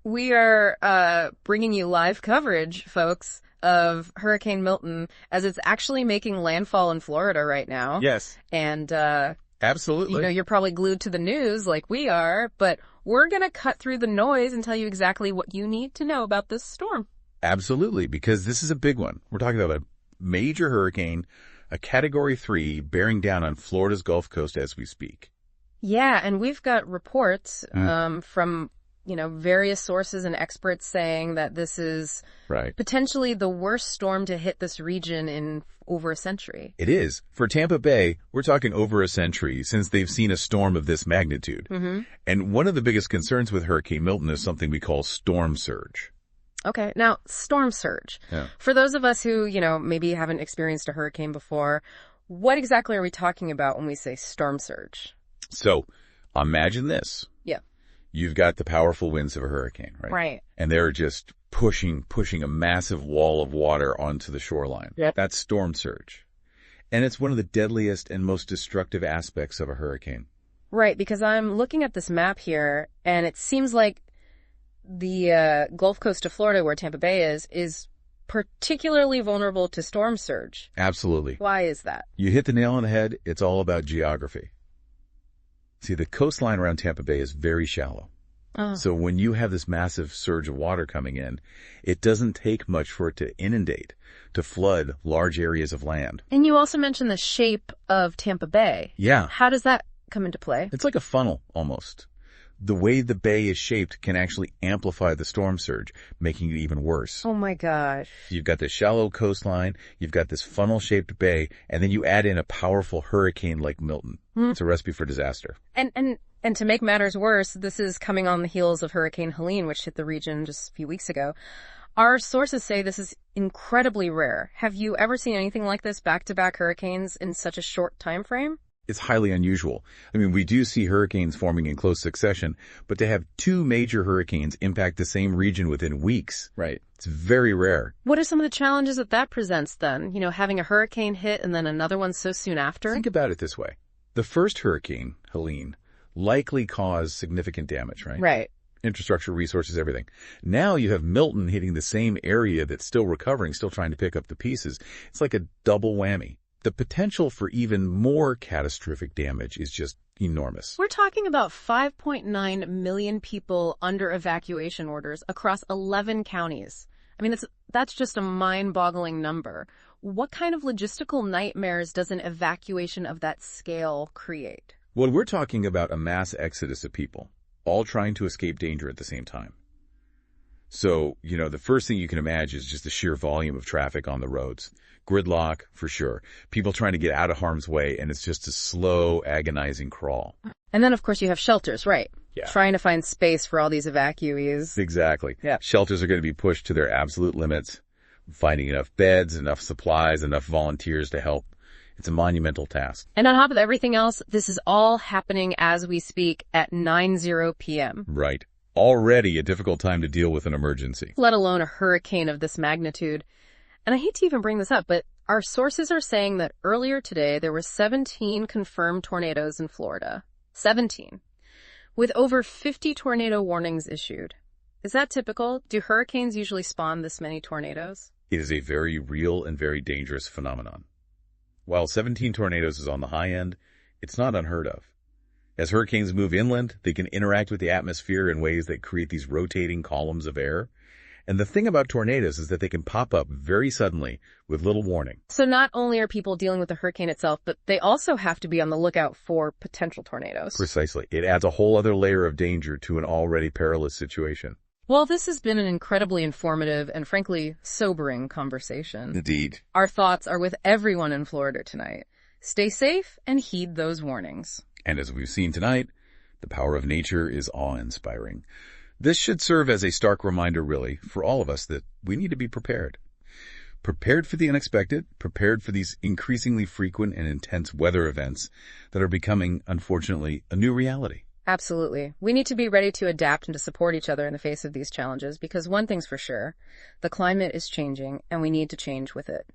We are bringing you live coverage, folks, of Hurricane Milton as it's actually making landfall in Florida right now. Yes. And, absolutely. you're probably glued to the news like we are, but we're going to cut through the noise and tell you exactly what you need to know about this storm. Absolutely, because this is a big one. We're talking about a major hurricane, a Category 3, bearing down on Florida's Gulf Coast as we speak. Yeah, and we've got reports from various sources and experts saying that this is potentially the worst storm to hit this region in over a century. It is. For Tampa Bay, we're talking over a century since they've seen a storm of this magnitude. Mm-hmm. And one of the biggest concerns with Hurricane Milton is something we call storm surge. Okay, now, storm surge. Yeah. For those of us who, maybe haven't experienced a hurricane before, what exactly are we talking about when we say storm surge? So, imagine this. Yeah. You've got the powerful winds of a hurricane, right? Right. And they're just pushing a massive wall of water onto the shoreline. Yep. That's storm surge. And it's one of the deadliest and most destructive aspects of a hurricane. Right, because I'm looking at this map here, and it seems like the Gulf Coast of Florida, where Tampa Bay is particularly vulnerable to storm surge. Absolutely. Why is that? You hit the nail on the head. It's all about geography. See, the coastline around Tampa Bay is very shallow. Oh. So when you have this massive surge of water coming in, it doesn't take much for it to inundate, to flood large areas of land. And you also mentioned the shape of Tampa Bay. Yeah. How does that come into play? It's like a funnel, almost. The way the bay is shaped can actually amplify the storm surge, making it even worse. Oh my gosh. You've got this shallow coastline, you've got this funnel-shaped bay, and then you add in a powerful hurricane like Milton. It's a recipe for disaster. And to make matters worse, this is coming on the heels of Hurricane Helene, which hit the region just a few weeks ago. Our sources say this is incredibly rare. Have you ever seen anything like this, back-to-back hurricanes in such a short time frame? It's highly unusual. I mean, we do see hurricanes forming in close succession, but to have two major hurricanes impact the same region within weeks, it's very rare. What are some of the challenges that presents then? Having a hurricane hit and then another one so soon after? Think about it this way. The first hurricane, Helene, likely caused significant damage, right? Right. Infrastructure, resources, everything. Now you have Milton hitting the same area that's still recovering, still trying to pick up the pieces. It's like a double whammy. The potential for even more catastrophic damage is just enormous. We're talking about 5.9 million people under evacuation orders across 11 counties. I mean, that's just a mind-boggling number. What kind of logistical nightmares does an evacuation of that scale create? Well, we're talking about a mass exodus of people, all trying to escape danger at the same time. So, the first thing you can imagine is just the sheer volume of traffic on the roads. Gridlock, for sure. People trying to get out of harm's way, and it's just a slow, agonizing crawl. And then, of course, you have shelters, right? Yeah. Trying to find space for all these evacuees. Exactly. Yeah. Shelters are going to be pushed to their absolute limits. Finding enough beds, enough supplies, enough volunteers to help. It's a monumental task. And on top of everything else, this is all happening as we speak at 9:00 p.m. Right. Already a difficult time to deal with an emergency. Let alone a hurricane of this magnitude. And I hate to even bring this up, but our sources are saying that earlier today there were 17 confirmed tornadoes in Florida. 17. With over 50 tornado warnings issued. Is that typical? Do hurricanes usually spawn this many tornadoes? It is a very real and very dangerous phenomenon. While 17 tornadoes is on the high end, it's not unheard of. As hurricanes move inland, they can interact with the atmosphere in ways that create these rotating columns of air. And the thing about tornadoes is that they can pop up very suddenly with little warning. So not only are people dealing with the hurricane itself, but they also have to be on the lookout for potential tornadoes. Precisely. It adds a whole other layer of danger to an already perilous situation. Well, this has been an incredibly informative and frankly sobering conversation. Indeed. Our thoughts are with everyone in Florida tonight. Stay safe and heed those warnings. And as we've seen tonight, the power of nature is awe-inspiring. This should serve as a stark reminder, really, for all of us that we need to be prepared. Prepared for the unexpected, prepared for these increasingly frequent and intense weather events that are becoming, unfortunately, a new reality. Absolutely. We need to be ready to adapt and to support each other in the face of these challenges because one thing's for sure, the climate is changing and we need to change with it.